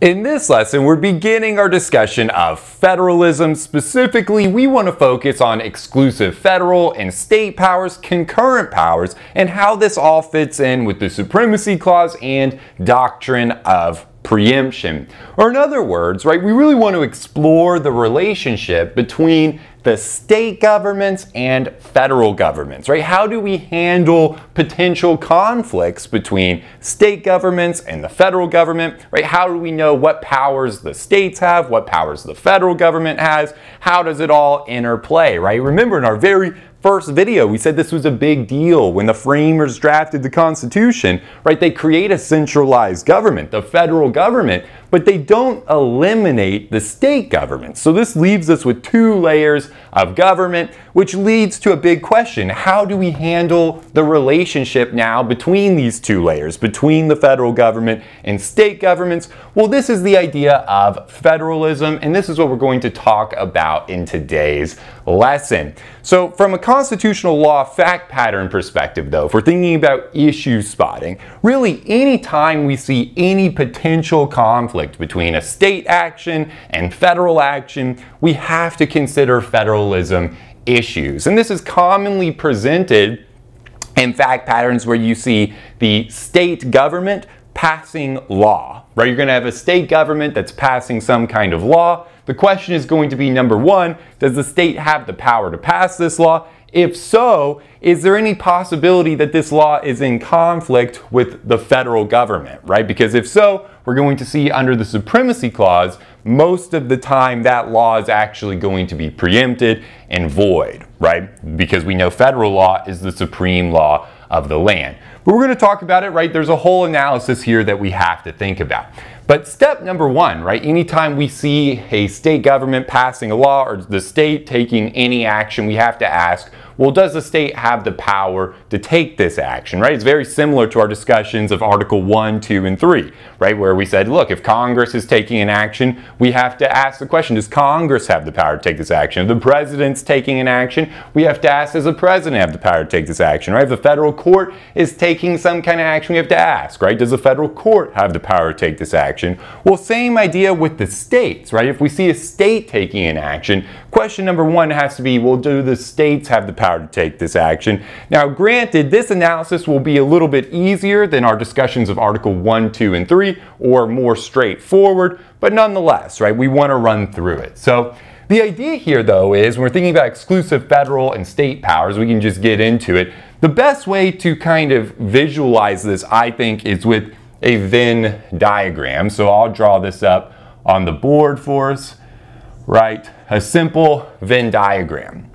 In this lesson, we're beginning our discussion of federalism. Specifically, we want to focus on exclusive federal and state powers, concurrent powers, and how this all fits in with the Supremacy Clause and doctrine of preemption. Or in other words, right, we really want to explore the relationship between the state governments and federal governments, right? How do we handle potential conflicts between state governments and the federal government, right? How do we know what powers the states have, what powers the federal government has? How does it all interplay, right? Remember, in our very first video, we said this was a big deal when the framers drafted the Constitution, right? They create a centralized government, the federal government, but they don't eliminate the state government. So this leaves us with two layers of government, which leads to a big question. How do we handle the relationship now between these two layers, between the federal government and state governments? Well, this is the idea of federalism, and this is what we're going to talk about in today's lesson. So from a constitutional law fact pattern perspective, though, if we're thinking about issue spotting, really any time we see any potential conflict between a state action and federal action, we have to consider federalism issues. And this is commonly presented in fact patterns where you see the state government passing law, right? You're going to have a state government that's passing some kind of law. The question is going to be, number one, does the state have the power to pass this law? If so, is there any possibility that this law is in conflict with the federal government, right? Because if so, we're going to see under the Supremacy Clause, most of the time that law is actually going to be preempted and void, right? Because we know federal law is the supreme law of the land. But we're going to talk about it, right? There's a whole analysis here that we have to think about. But step number one, right? Anytime we see a state government passing a law or the state taking any action, we have to ask, well, does the state have the power to take this action, right? It's very similar to our discussions of Article 1, 2, and 3, right? Where we said, look, if Congress is taking an action, we have to ask the question, does Congress have the power to take this action? If the president's taking an action, we have to ask, does the president have the power to take this action, right? If the federal court is taking some kind of action, we have to ask, right? Does the federal court have the power to take this action? Well, same idea with the states, right? If we see a state taking an action, question number one has to be, well, do the states have the power to take this action? Now, granted, this analysis will be a little bit easier than our discussions of Article 1, 2, and 3, or more straightforward, but nonetheless, right, we want to run through it. So the idea here, though, is when we're thinking about exclusive federal and state powers, we can just get into it. The best way to kind of visualize this, I think, is with a Venn diagram. So I'll draw this up on the board for us, right? A simple Venn diagram.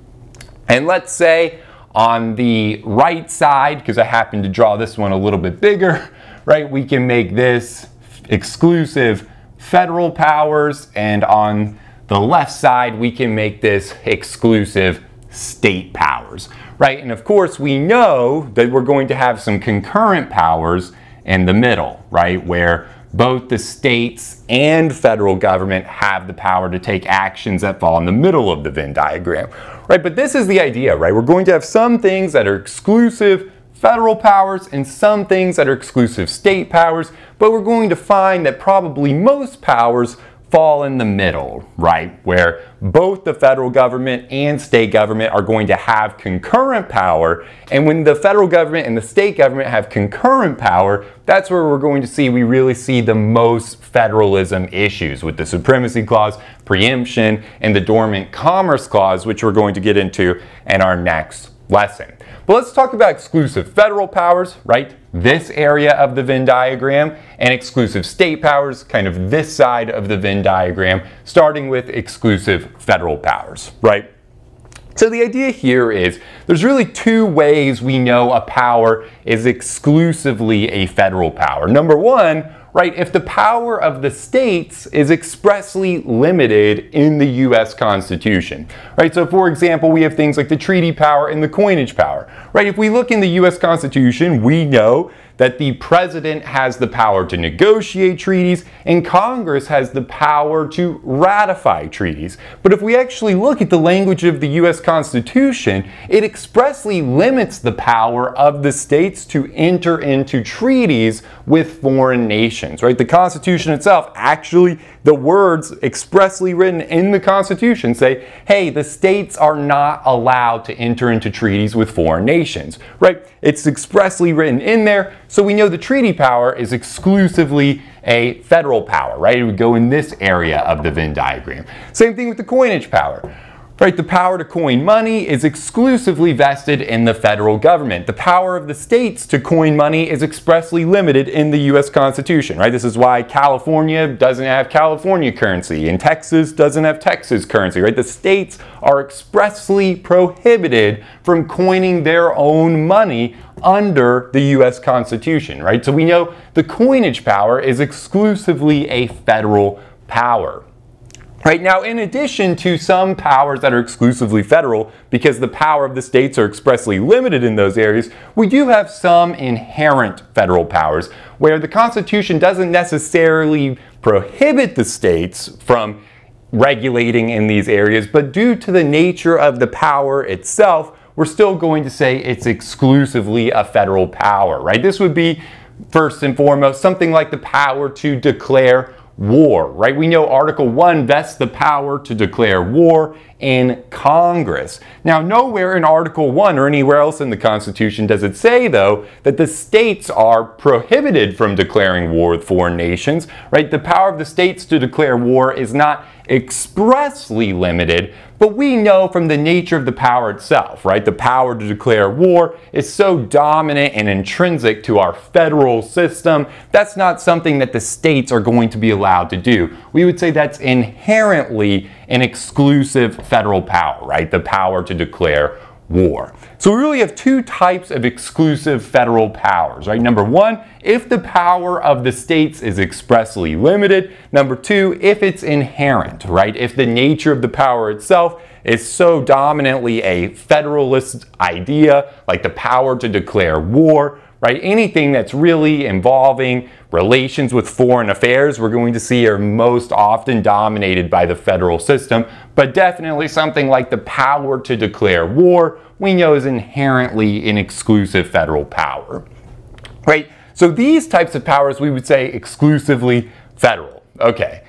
And let's say on the right side, because I happen to draw this one a little bit bigger, right, we can make this exclusive federal powers, and on the left side, we can make this exclusive state powers, right? And of course, we know that we're going to have some concurrent powers in the middle, right, where both the states and federal government have the power to take actions that fall in the middle of the Venn diagram, right? But this is the idea, right? We're going to have some things that are exclusive federal powers and some things that are exclusive state powers, but we're going to find that probably most powers fall in the middle, right? Where both the federal government and state government are going to have concurrent power. And when the federal government and the state government have concurrent power, that's where we're going to see, we really see the most federalism issues with the Supremacy Clause, Preemption, and the Dormant Commerce Clause, which we're going to get into in our next lesson. But let's talk about exclusive federal powers, right? This area of the Venn diagram, and exclusive state powers, kind of this side of the Venn diagram, starting with exclusive federal powers, right? So the idea here is there's really two ways we know a power is exclusively a federal power. Number one, right, if the power of the states is expressly limited in the U.S. Constitution, right? So for example, we have things like the treaty power and the coinage power, right? If we look in the U.S. Constitution, we know that the president has the power to negotiate treaties and Congress has the power to ratify treaties. But if we actually look at the language of the U.S. Constitution, it expressly limits the power of the states to enter into treaties with foreign nations, right? The Constitution itself, actually, the words expressly written in the Constitution say, hey, the states are not allowed to enter into treaties with foreign nations, right? It's expressly written in there, so we know the treaty power is exclusively a federal power, right? It would go in this area of the Venn diagram. Same thing with the coinage power. Right, the power to coin money is exclusively vested in the federal government. The power of the states to coin money is expressly limited in the U.S. Constitution, right? This is why California doesn't have California currency and Texas doesn't have Texas currency, right? The states are expressly prohibited from coining their own money under the U.S. Constitution, right? So we know the coinage power is exclusively a federal power. Right, now, in addition to some powers that are exclusively federal, because the power of the states are expressly limited in those areas, we do have some inherent federal powers where the Constitution doesn't necessarily prohibit the states from regulating in these areas, but due to the nature of the power itself, we're still going to say it's exclusively a federal power, right? This would be, first and foremost, something like the power to declare war, right? We know Article 1 vests the power to declare war in Congress. Now, nowhere in Article 1 or anywhere else in the Constitution does it say, though, that the states are prohibited from declaring war with foreign nations, right? The power of the states to declare war is not expressly limited, but we know from the nature of the power itself, right? The power to declare war is so dominant and intrinsic to our federal system, that's not something that the states are going to be allowed to do. We would say that's inherently an exclusive federal power, right? The power to declare war. So we really have two types of exclusive federal powers, right? Number one, if the power of the states is expressly limited. Number two, if it's inherent, right? If the nature of the power itself is so dominantly a federalist idea, like the power to declare war, right? Anything that's really involving relations with foreign affairs, we're going to see are most often dominated by the federal system, but definitely something like the power to declare war, we know is inherently an exclusive federal power, right? So these types of powers we would say exclusively federal. Okay.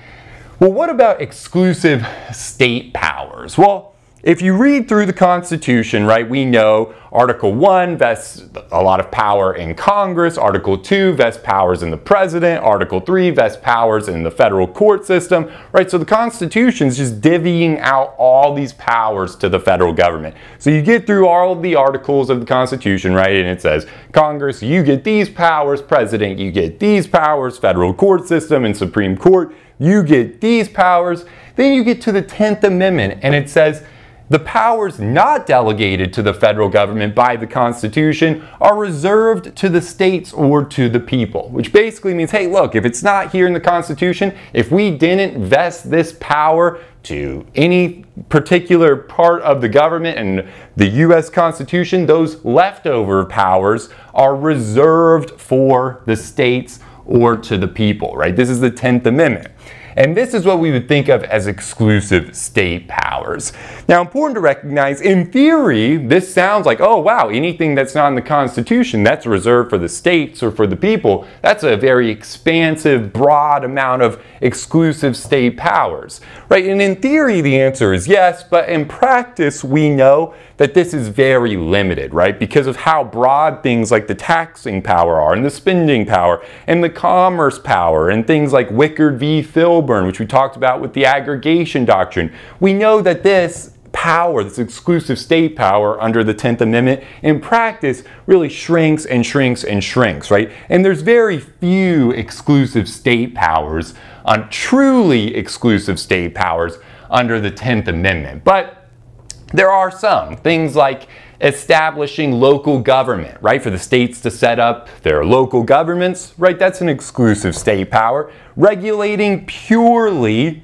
Well, what about exclusive state powers? Well, if you read through the Constitution, right, we know Article 1 vests a lot of power in Congress, Article 2 vests powers in the president, Article 3 vests powers in the federal court system, right? So the Constitution is just divvying out all these powers to the federal government. So you get through all of the articles of the Constitution, right, and it says, Congress, you get these powers, President, you get these powers, federal court system and Supreme Court, you get these powers. Then you get to the 10th Amendment, and it says, the powers not delegated to the federal government by the Constitution are reserved to the states or to the people, which basically means, hey, look, if it's not here in the Constitution, if we didn't vest this power to any particular part of the government and the U.S. Constitution, those leftover powers are reserved for the states or to the people, right? This is the 10th Amendment. And this is what we would think of as exclusive state powers. Now, important to recognize, in theory, this sounds like, oh wow, anything that's not in the Constitution, that's reserved for the states or for the people. That's a very expansive, broad amount of exclusive state powers, right? And in theory, the answer is yes, but in practice, we know that this is very limited, right? Because of how broad things like the taxing power are, and the spending power, and the commerce power, and things like Wickard v. Filburn, which we talked about with the aggregation doctrine. We know that this power, this exclusive state power under the 10th Amendment, in practice really shrinks and shrinks and shrinks, right? And there's very few exclusive state powers, truly exclusive state powers under the 10th Amendment. But there are some things like establishing local government, right? For the states to set up their local governments, right? That's an exclusive state power. Regulating purely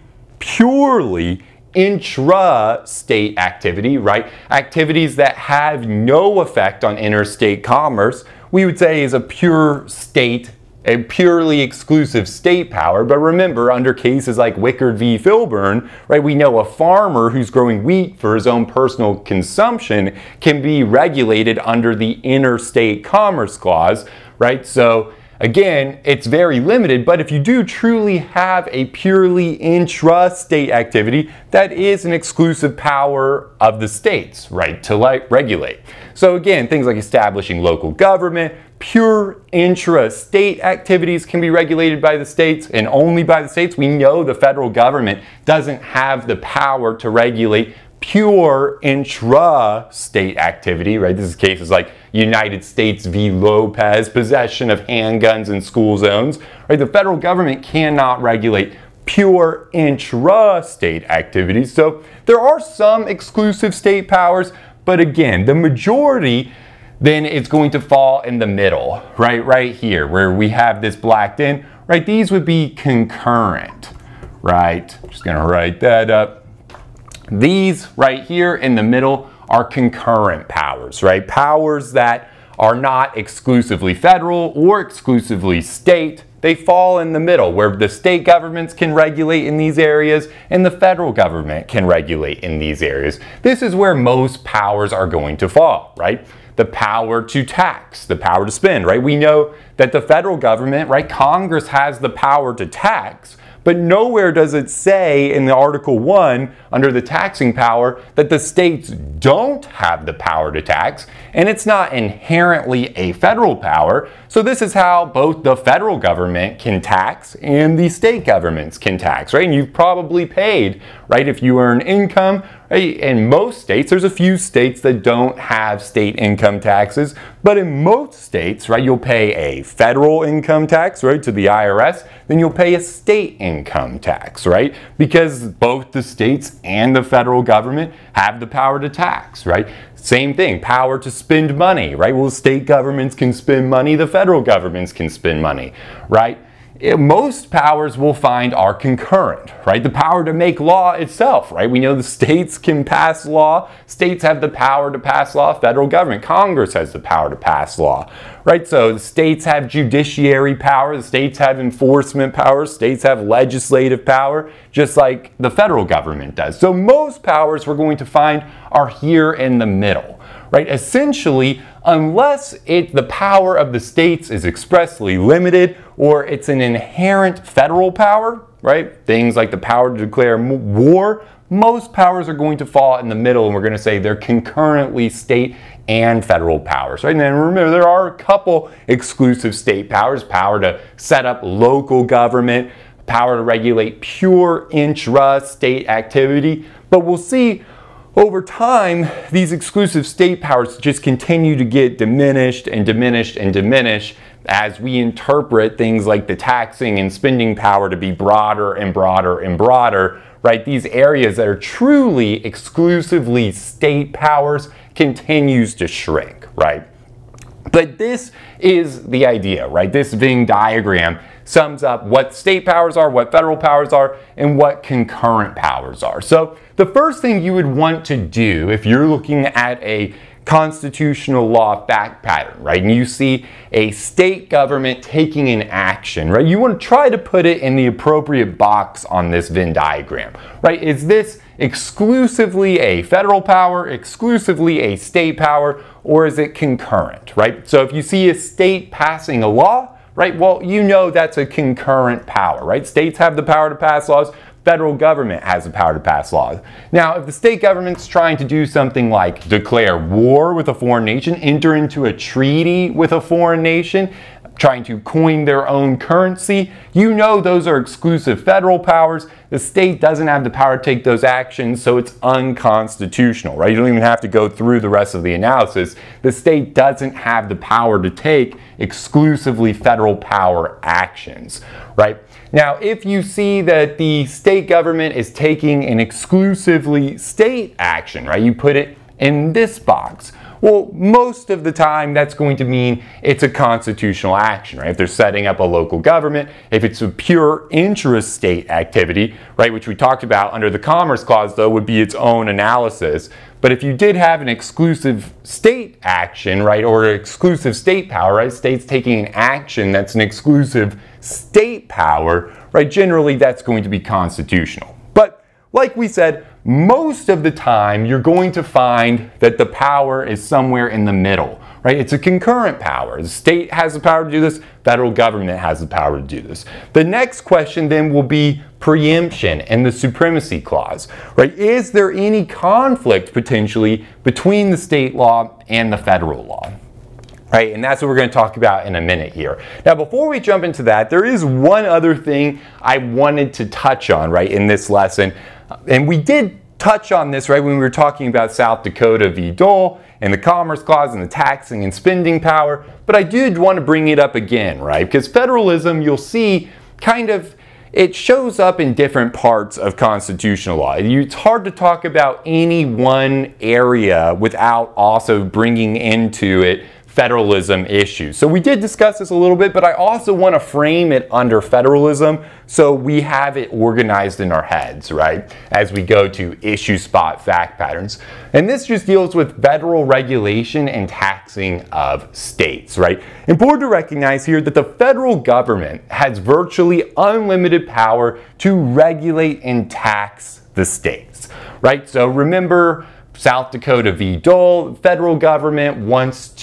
intra-state activity, right? Activities that have no effect on interstate commerce. we would say is a pure state, a purely exclusive state power. But remember, under cases like Wickard v. Filburn, right, we know a farmer who's growing wheat for his own personal consumption can be regulated under the Interstate Commerce Clause, right? So again, it's very limited, but if you do truly have a purely intrastate activity, that is an exclusive power of the states, right, to regulate. So again, things like establishing local government, pure intrastate activities can be regulated by the states and only by the states. We know the federal government doesn't have the power to regulate pure intrastate activity, right? This is cases like United States v. Lopez, possession of handguns in school zones, right? The federal government cannot regulate pure intrastate activities. So there are some exclusive state powers, but again, the majority then it's going to fall in the middle, right here, where we have this blacked in, right? These would be concurrent, right? Just gonna write that up. These right here in the middle are concurrent powers, right? Powers that are not exclusively federal or exclusively state. They fall in the middle, where the state governments can regulate in these areas and the federal government can regulate in these areas. This is where most powers are going to fall, right? The power to tax, the power to spend, right? We know that the federal government, right, Congress has the power to tax, but nowhere does it say in the Article 1 under the taxing power that the states don't have the power to tax, and it's not inherently a federal power. So this is how both the federal government can tax and the state governments can tax, right? And you've probably paid, right, if you earn income, right? In most states, there's a few states that don't have state income taxes, but in most states, right, you'll pay a federal income tax, right, to the IRS, then you'll pay a state income tax, right? Because both the states and the federal government have the power to tax, right? Same thing, power to spend money, right? Well, state governments can spend money, the federal governments can spend money, right? Most powers we'll find are concurrent, right? The power to make law itself, right? We know the states can pass law. States have the power to pass law. Federal government, Congress has the power to pass law, right? So the states have judiciary power. The states have enforcement power. States have legislative power, just like the federal government does. So most powers we're going to find are here in the middle, right? Essentially, unless the power of the states is expressly limited or it's an inherent federal power, right? Things like the power to declare war, most powers are going to fall in the middle, and we're going to say they're concurrently state and federal powers, right? And then remember, there are a couple exclusive state powers: power to set up local government, power to regulate pure intrastate activity. But we'll see over time, these exclusive state powers just continue to get diminished and diminished and diminished as we interpret things like the taxing and spending power to be broader and broader and broader, right? These areas that are truly exclusively state powers continues to shrink, right? But this is the idea, right? This Venn diagram sums up what state powers are, what federal powers are, and what concurrent powers are. So the first thing you would want to do if you're looking at a constitutional law fact pattern, right, and you see a state government taking an action, right, you want to try to put it in the appropriate box on this Venn diagram, right? Is this exclusively a federal power, exclusively a state power, or is it concurrent, right? So if you see a state passing a law, right, well, you know that's a concurrent power, right? States have the power to pass laws. Federal government has the power to pass laws. Now, if the state government's trying to do something like declare war with a foreign nation, enter into a treaty with a foreign nation, trying to coin their own currency, you know those are exclusive federal powers. The state doesn't have the power to take those actions, so it's unconstitutional, right? You don't even have to go through the rest of the analysis. The state doesn't have the power to take exclusively federal power actions, right? Now, if you see that the state government is taking an exclusively state action, right, you put it in this box. Well, most of the time that's going to mean it's a constitutional action, right? If they're setting up a local government, if it's a pure intrastate activity, right, which we talked about under the Commerce Clause, though, would be its own analysis. But if you did have an exclusive state action, right, or exclusive state power, right, states taking an action that's an exclusive state power, right, generally that's going to be constitutional. But like we said, most of the time you're going to find that the power is somewhere in the middle, right? It's a concurrent power. The state has the power to do this, federal government has the power to do this. The next question then will be preemption and the Supremacy Clause, right? Is there any conflict potentially between the state law and the federal law? Right, and that's what we're going to talk about in a minute here. Now, before we jump into that, there is one other thing I wanted to touch on, right, in this lesson. And we did touch on this, right, when we were talking about South Dakota v. Dole and the Commerce Clause and the taxing and spending power. But I did want to bring it up again, right, because federalism, you'll see, kind of, it shows up in different parts of constitutional law. It's hard to talk about any one area without also bringing into it federalism issues. So we did discuss this a little bit, but I also want to frame it under federalism so we have it organized in our heads, right, as we go to issue spot fact patterns. And this just deals with federal regulation and taxing of states, right? Important to recognize here that the federal government has virtually unlimited power to regulate and tax the states, right? So remember, South Dakota v. Dole, federal government wants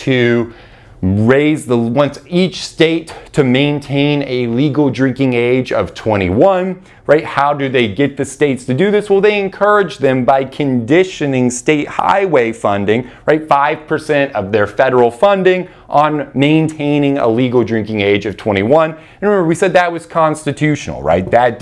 each state to maintain a legal drinking age of 21, right? How do they get the states to do this? Well, they encourage them by conditioning state highway funding, right? 5% of their federal funding on maintaining a legal drinking age of 21. And remember, we said that was constitutional, right? That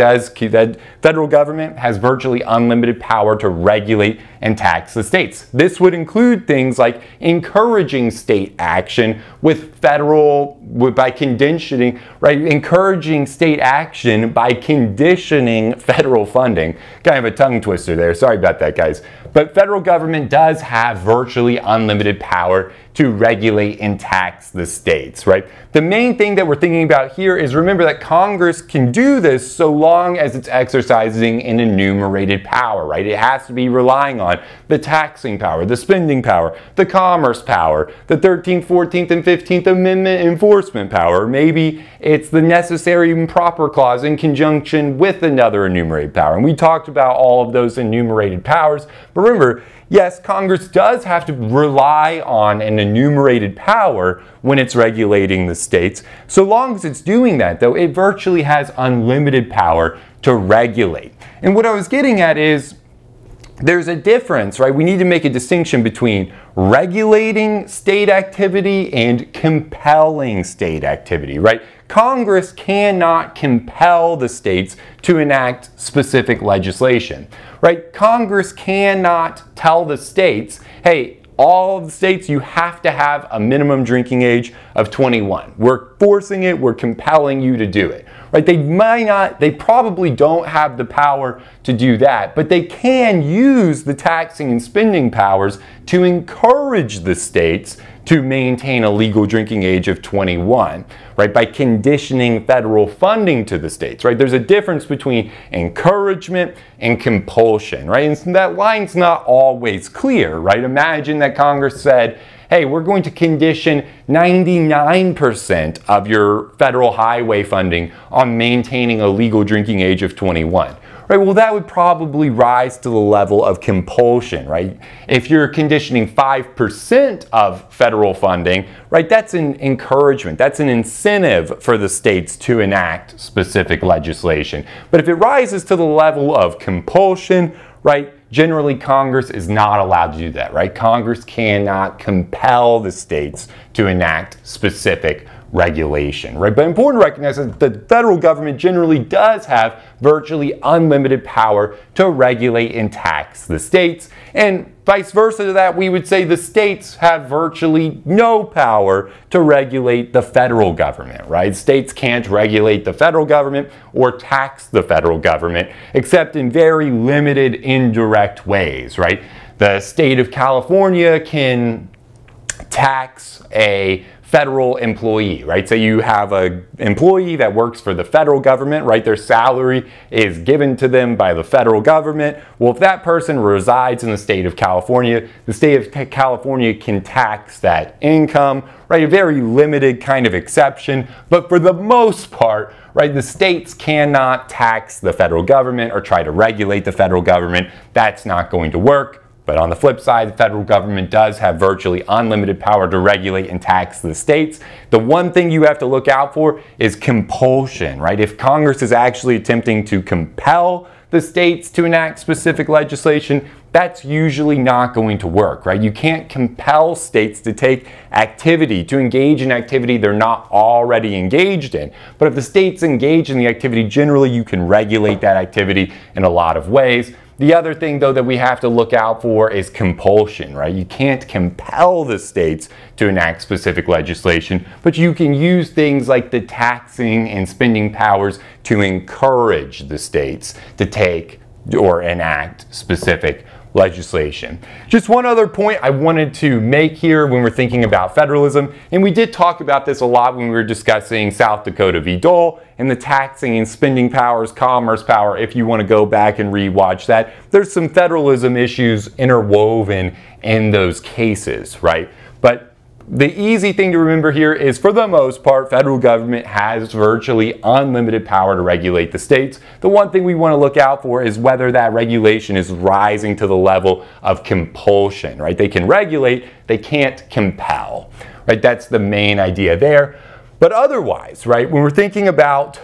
federal government has virtually unlimited power to regulate and tax the states. This would include things like encouraging state action by conditioning, right? Encouraging state action by conditioning federal funding. Kind of a tongue twister there. Sorry about that, guys. But federal government does have virtually unlimited power to regulate and tax the states, right? The main thing that we're thinking about here is remember that Congress can do this so long as it's exercising an enumerated power, right? It has to be relying on the taxing power, the spending power, the commerce power, the 13th, 14th, and 15th Amendment enforcement power. Maybe it's the necessary and proper clause in conjunction with another enumerated power. And we talked about all of those enumerated powers. But remember, yes, Congress does have to rely on an enumerated power when it's regulating the states. So long as it's doing that, though, it virtually has unlimited power to regulate. And what I was getting at is there's a difference, right? We need to make a distinction between regulating state activity and compelling state activity, right? Congress cannot compel the states to enact specific legislation, right? Congress cannot tell the states, hey, all of the states, you have to have a minimum drinking age of 21. We're forcing it, we're compelling you to do it, right? They probably don't have the power to do that, but they can use the taxing and spending powers to encourage the states to maintain a legal drinking age of 21, right? By conditioning federal funding to the states, right? There's a difference between encouragement and compulsion, right? And that line's not always clear, right? Imagine that Congress said, hey, we're going to condition 99% of your federal highway funding on maintaining a legal drinking age of 21. Right, well, that would probably rise to the level of compulsion, right? If you're conditioning 5% of federal funding, right, that's an encouragement, that's an incentive for the states to enact specific legislation. But if it rises to the level of compulsion, right, generally Congress is not allowed to do that, right? Congress cannot compel the states to enact specific regulation, right? But important to recognize that the federal government generally does have virtually unlimited power to regulate and tax the states, and vice versa to that, we would say the states have virtually no power to regulate the federal government, right? States can't regulate the federal government or tax the federal government except in very limited indirect ways, right? The state of California can tax a federal employee, right? So you have an employee that works for the federal government, right? Their salary is given to them by the federal government. Well, if that person resides in the state of California, the state of California can tax that income, right? A very limited kind of exception, but for the most part, right, the states cannot tax the federal government or try to regulate the federal government. That's not going to work. But on the flip side, the federal government does have virtually unlimited power to regulate and tax the states. The one thing you have to look out for is compulsion, right? If Congress is actually attempting to compel the states to enact specific legislation, that's usually not going to work, right? You can't compel states to take activity, to engage in activity they're not already engaged in. But if the states engage in the activity, generally you can regulate that activity in a lot of ways. The other thing, though, that we have to look out for is compulsion, right? You can't compel the states to enact specific legislation, but you can use things like the taxing and spending powers to encourage the states to take or enact specific legislation. Just one other point I wanted to make here when we're thinking about federalism, and we did talk about this a lot when we were discussing South Dakota v. Dole and the taxing and spending powers, commerce power. If you want to go back and rewatch that, there's some federalism issues interwoven in those cases, right? But the easy thing to remember here is, for the most part, federal government has virtually unlimited power to regulate the states. The one thing we want to look out for is whether that regulation is rising to the level of compulsion, right? They can regulate, they can't compel, right? That's the main idea there. But otherwise, right, when we're thinking about,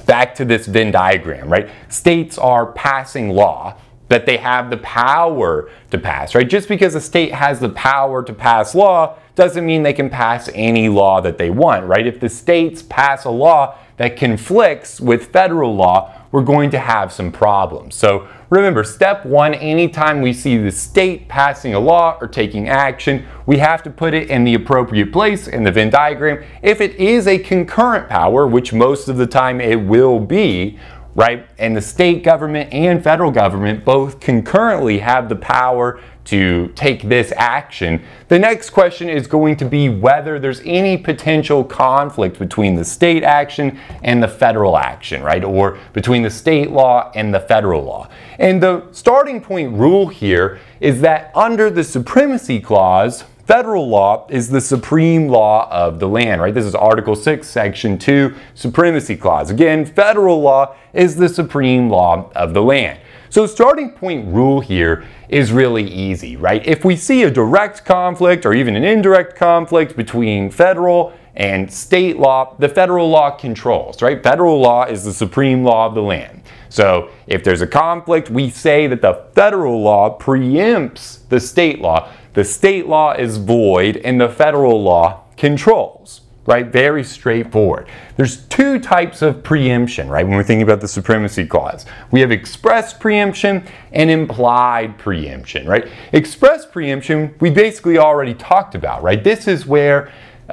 back to this Venn diagram, right? States are passing law that they have the power to pass, right? Just because a state has the power to pass law doesn't mean they can pass any law that they want, right? If the states pass a law that conflicts with federal law, we're going to have some problems. So remember, step one, anytime we see the state passing a law or taking action, we have to put it in the appropriate place in the Venn diagram. If it is a concurrent power, which most of the time it will be, right? And the state government and federal government both concurrently have the power to take this action. The next question is going to be whether there's any potential conflict between the state action and the federal action, right? Or between the state law and the federal law. And the starting point rule here is that under the Supremacy Clause, federal law is the supreme law of the land, right? This is Article 6, Section 2, Supremacy Clause. Again, federal law is the supreme law of the land. So starting point rule here is really easy, right? If we see a direct conflict or even an indirect conflict between federal and state law, the federal law controls, right? Federal law is the supreme law of the land. So if there's a conflict, we say that the federal law preempts the state law. The state law is void and the federal law controls, right? Very straightforward. There's two types of preemption, right? When we're thinking about the Supremacy Clause. We have express preemption and implied preemption, right? Express preemption, we basically already talked about, right? This is where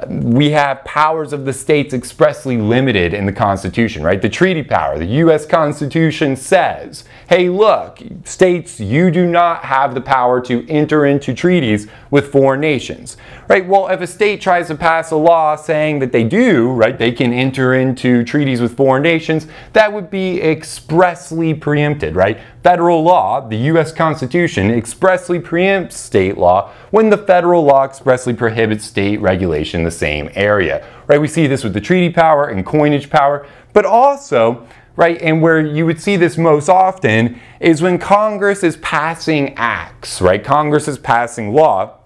we have powers of the states expressly limited in the Constitution, right? The treaty power, the U.S. Constitution says, hey, look, states, you do not have the power to enter into treaties with foreign nations, right? Well, if a state tries to pass a law saying that they do, right, they can enter into treaties with foreign nations, that would be expressly preempted, right? Federal law, the U.S. Constitution, expressly preempts state law when the federal law expressly prohibits state regulation in the same area, right? We see this with the treaty power and coinage power, but also, right, and where you would see this most often is when Congress is passing acts, right? Congress is passing law.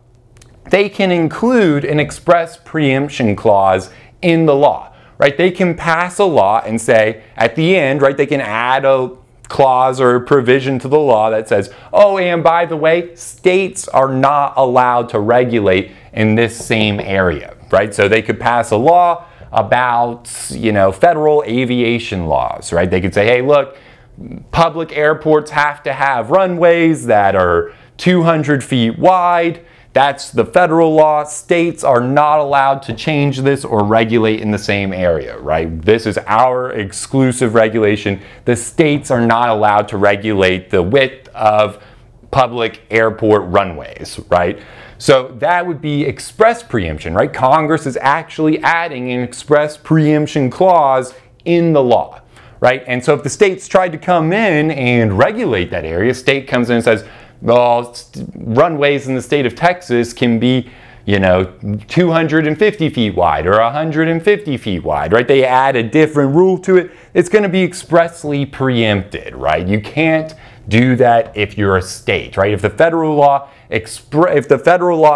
They can include an express preemption clause in the law, right? They can pass a law and say at the end, right, they can add a clause or a provision to the law that says, oh, and by the way, states are not allowed to regulate in this same area, right? So they could pass a law about, federal aviation laws, right? They could say, hey, look, public airports have to have runways that are 200 feet wide. That's the federal law. States are not allowed to change this or regulate in the same area, right? This is our exclusive regulation. The states are not allowed to regulate the width of public airport runways, right? So that would be express preemption, right? Congress is actually adding an express preemption clause in the law, right? And so if the states tried to come in and regulate that area, state comes in and says, well, runways in the state of Texas can be, you know, 250 feet wide or 150 feet wide, right? They add a different rule to it. It's going to be expressly preempted, right? You can't do that if you're a state, right? If the federal law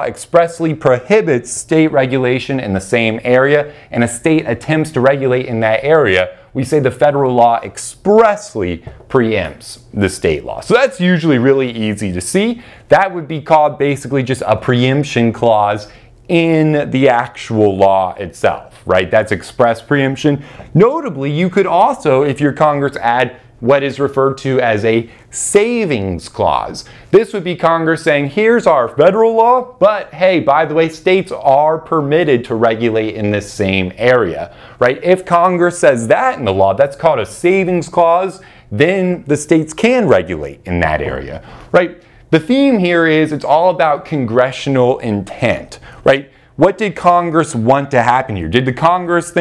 expressly prohibits state regulation in the same area and a state attempts to regulate in that area, we say the federal law expressly preempts the state law. So that's usually really easy to see. That would be called basically just a preemption clause in the actual law itself, right? That's express preemption. Notably, you could also, if your Congress, add what is referred to as a savings clause. This would be Congress saying, here's our federal law, but hey, by the way, states are permitted to regulate in this same area, right? If Congress says that in the law, that's called a savings clause, then the states can regulate in that area, right? The theme here is it's all about congressional intent, right? What did Congress want to happen here? Did Congress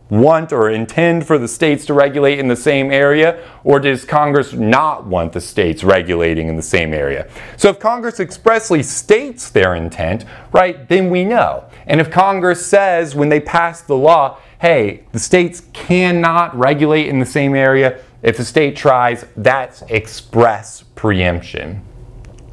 want or intend for the states to regulate in the same area, or does Congress not want the states regulating in the same area? So if Congress expressly states their intent, right, then we know. And if Congress says when they pass the law, hey, the states cannot regulate in the same area, if the state tries, that's express preemption,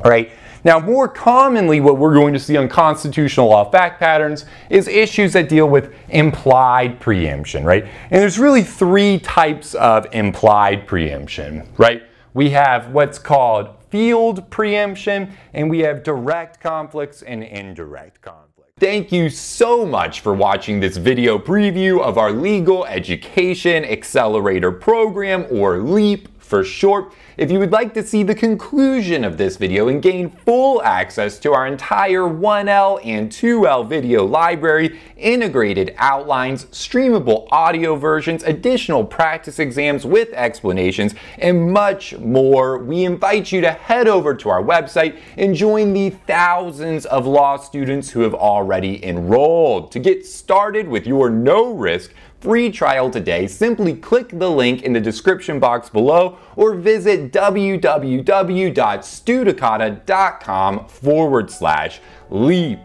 all right? Now, more commonly, what we're going to see on constitutional law fact patterns is issues that deal with implied preemption, right? And there's really three types of implied preemption, right? We have what's called field preemption, and we have direct conflicts and indirect conflicts. Thank you so much for watching this video preview of our Legal Education Accelerator Program, or LEAP for short. If you would like to see the conclusion of this video and gain full access to our entire 1L and 2L video library, integrated outlines, streamable audio versions, additional practice exams with explanations, and much more, we invite you to head over to our website and join the thousands of law students who have already enrolled. To get started with your no-risk free trial today, simply click the link in the description box below or visit www.studicata.com/leap.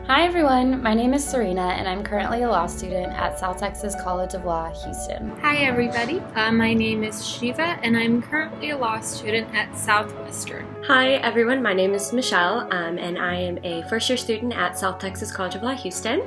Hi everyone, my name is Serena and I'm currently a law student at South Texas College of Law, Houston. Hi everybody, my name is Shiva and I'm currently a law student at Southwestern. Hi everyone, my name is Michelle and I am a first year student at South Texas College of Law, Houston.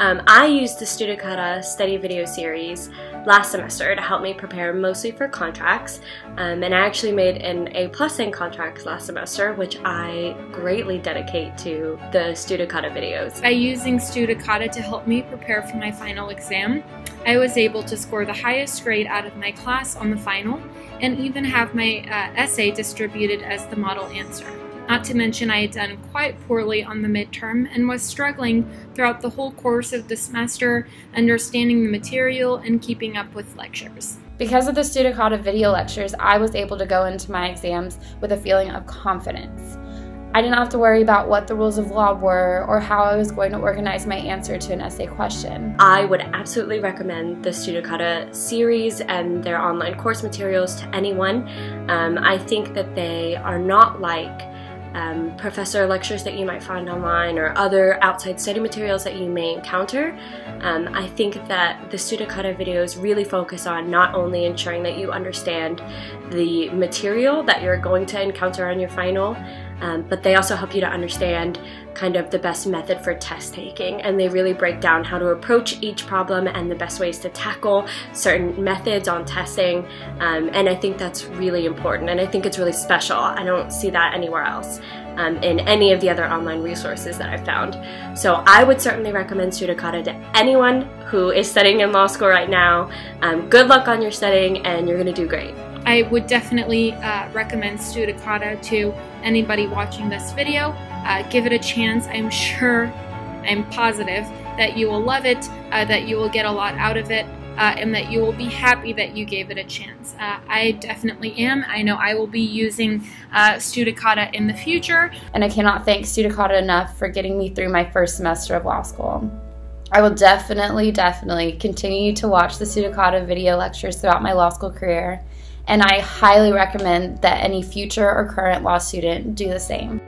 I used the Studicata study video series last semester to help me prepare mostly for contracts, and I actually made an A+ in contracts last semester, which I greatly dedicate to the Studicata videos. By using Studicata to help me prepare for my final exam, I was able to score the highest grade out of my class on the final and even have my essay distributed as the model answer. Not to mention I had done quite poorly on the midterm and was struggling throughout the whole course of the semester, understanding the material and keeping up with lectures. Because of the Studicata video lectures, I was able to go into my exams with a feeling of confidence. I didn't have to worry about what the rules of law were or how I was going to organize my answer to an essay question. I would absolutely recommend the Studicata series and their online course materials to anyone. I think that they are not like professor lectures that you might find online or other outside study materials that you may encounter. I think that the Studicata videos really focus on not only ensuring that you understand the material that you're going to encounter on your final, but they also help you to understand kind of the best method for test taking, and they really break down how to approach each problem and the best ways to tackle certain methods on testing, and I think that's really important, and I think it's really special. I don't see that anywhere else in any of the other online resources that I've found. So I would certainly recommend Studicata to anyone who is studying in law school right now. Good luck on your studying and you're going to do great. I would definitely recommend Studicata to anybody watching this video. Give it a chance. I'm positive that you will love it, that you will get a lot out of it, and that you will be happy that you gave it a chance. I definitely am. I know I will be using Studicata in the future. And I cannot thank Studicata enough for getting me through my first semester of law school. I will definitely continue to watch the Studicata video lectures throughout my law school career, and I highly recommend that any future or current law student do the same.